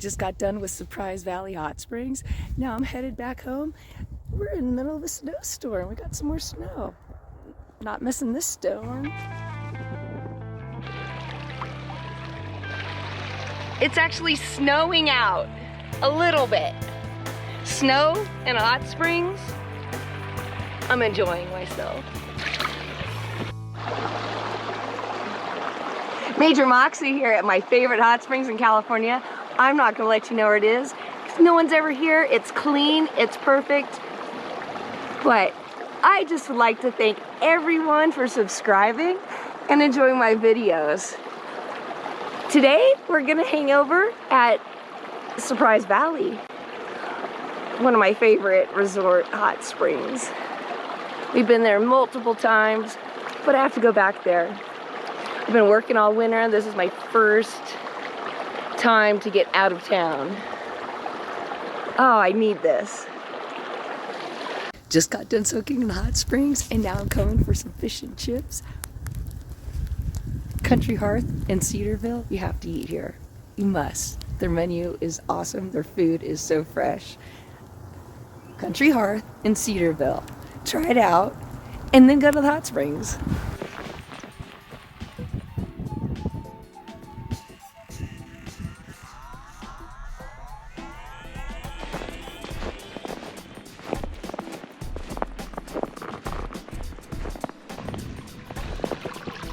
Just got done with Surprise Valley Hot Springs. Now I'm headed back home. We're in the middle of a snowstorm. We got some more snow. Not missing this storm. It's actually snowing out a little bit. Snow and hot springs. I'm enjoying myself. Major Moxie here at my favorite hot springs in California. I'm not gonna let you know where it is. No one's ever here. It's clean, it's perfect. But I just would like to thank everyone for subscribing and enjoying my videos. Today, we're gonna hang over at Surprise Valley, one of my favorite resort hot springs. We've been there multiple times, but I have to go back there. I've been working all winter. This is my first time to get out of town. Oh, I need this. Just got done soaking in the hot springs, and now I'm coming for some fish and chips. Country Hearth in Cedarville, you have to eat here. You must. Their menu is awesome. Their food is so fresh. Country Hearth in Cedarville. Try it out, and then go to the hot springs.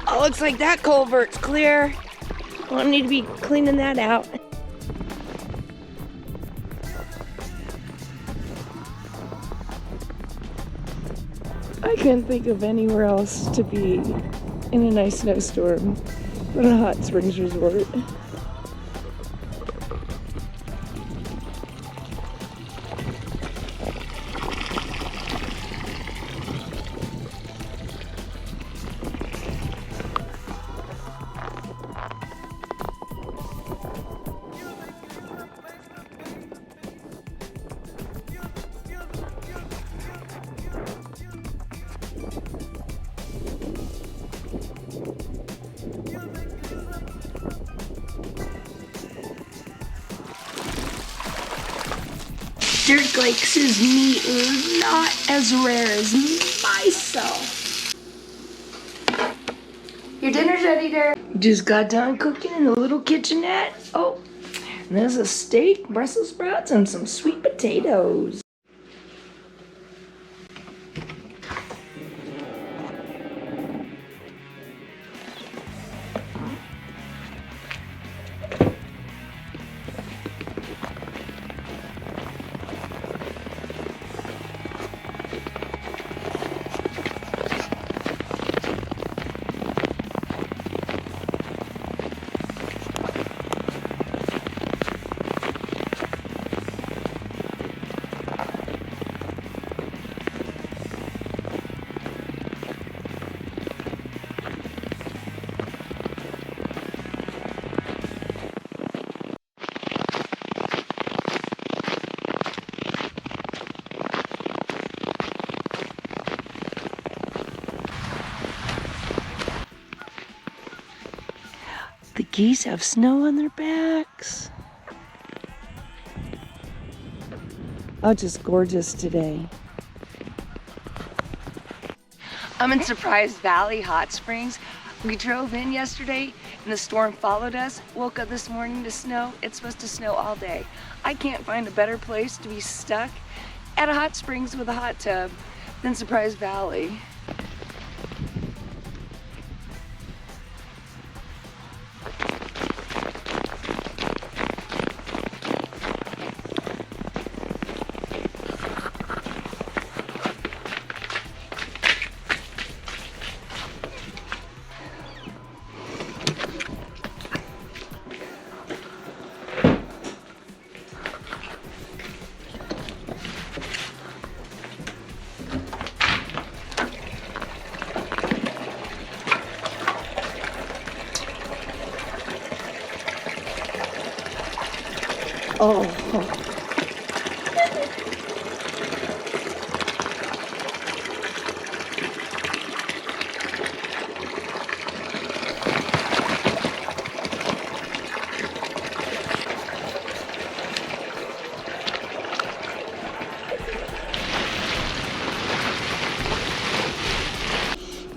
Oh, looks like that culvert's clear. Well, I need to be cleaning that out. I can't think of anywhere else to be in a nice snowstorm but a hot springs resort. Dirk likes his meat not as rare as myself. Your dinner's ready, Dirk. Just got done cooking in the little kitchenette. Oh, and there's a steak, Brussels sprouts, and some sweet potatoes. The geese have snow on their backs. Oh, just gorgeous today. I'm in Surprise Valley Hot Springs. We drove in yesterday and the storm followed us. Woke up this morning to snow. It's supposed to snow all day. I can't find a better place to be stuck at a hot springs with a hot tub than Surprise Valley. Oh.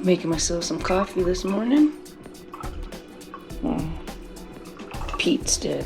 Making myself some coffee this morning. Pete's did.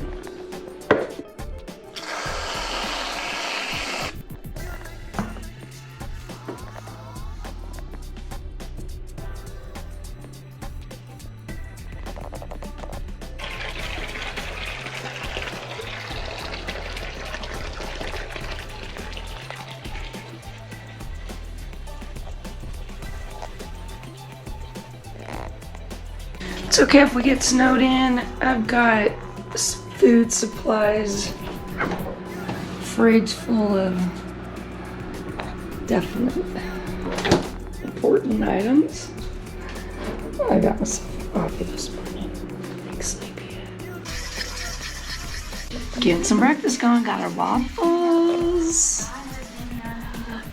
It's okay if we get snowed in. I've got food supplies, fridge full of definite important items. I got myself coffee this morning. Big sleepyhead. Getting some breakfast going. Got our waffles.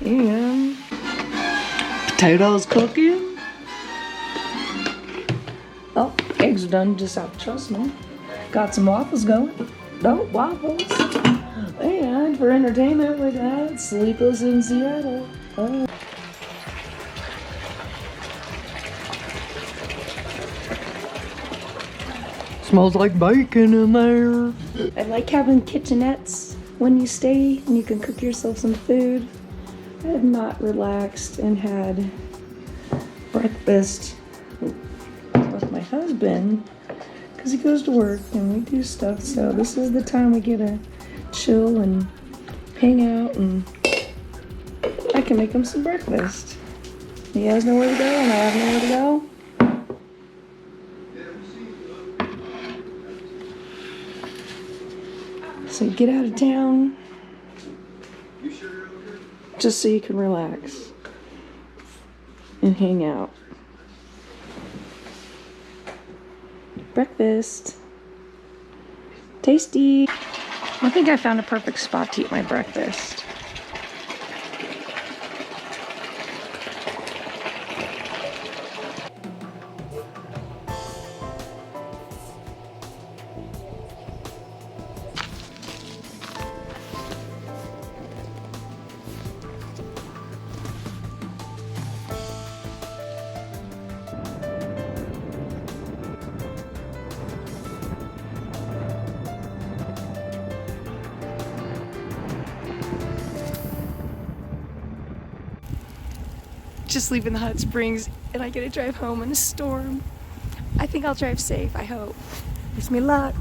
And potatoes cooking. Oh, eggs are done just out, trust me. Got some waffles going. Oh, waffles. And for entertainment, we got Sleepless in Seattle. Oh. Smells like bacon in there. I like having kitchenettes when you stay and you can cook yourself some food. I have not relaxed and had breakfast with my husband because he goes to work and we do stuff, so this is the time we get to chill and hang out, and I can make him some breakfast. He has nowhere to go and I have nowhere to go. So you get out of town just so you can relax and hang out. Breakfast. Tasty. I think I found a perfect spot to eat my breakfast. Just leaving the hot springs and I get to drive home in a storm. I think I'll drive safe, I hope. Wish me luck.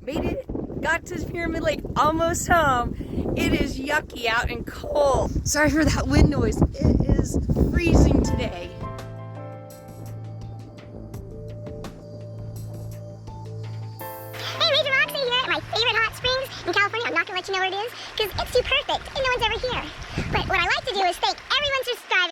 Made it, got to Pyramid Lake, almost home. It is yucky out and cold. Sorry for that wind noise. It is freezing today. Hey, Major Roxy here at my favorite hot springs in California. I'm not gonna let you know where it is because it's too perfect and no one's ever here. But what I like to do is thank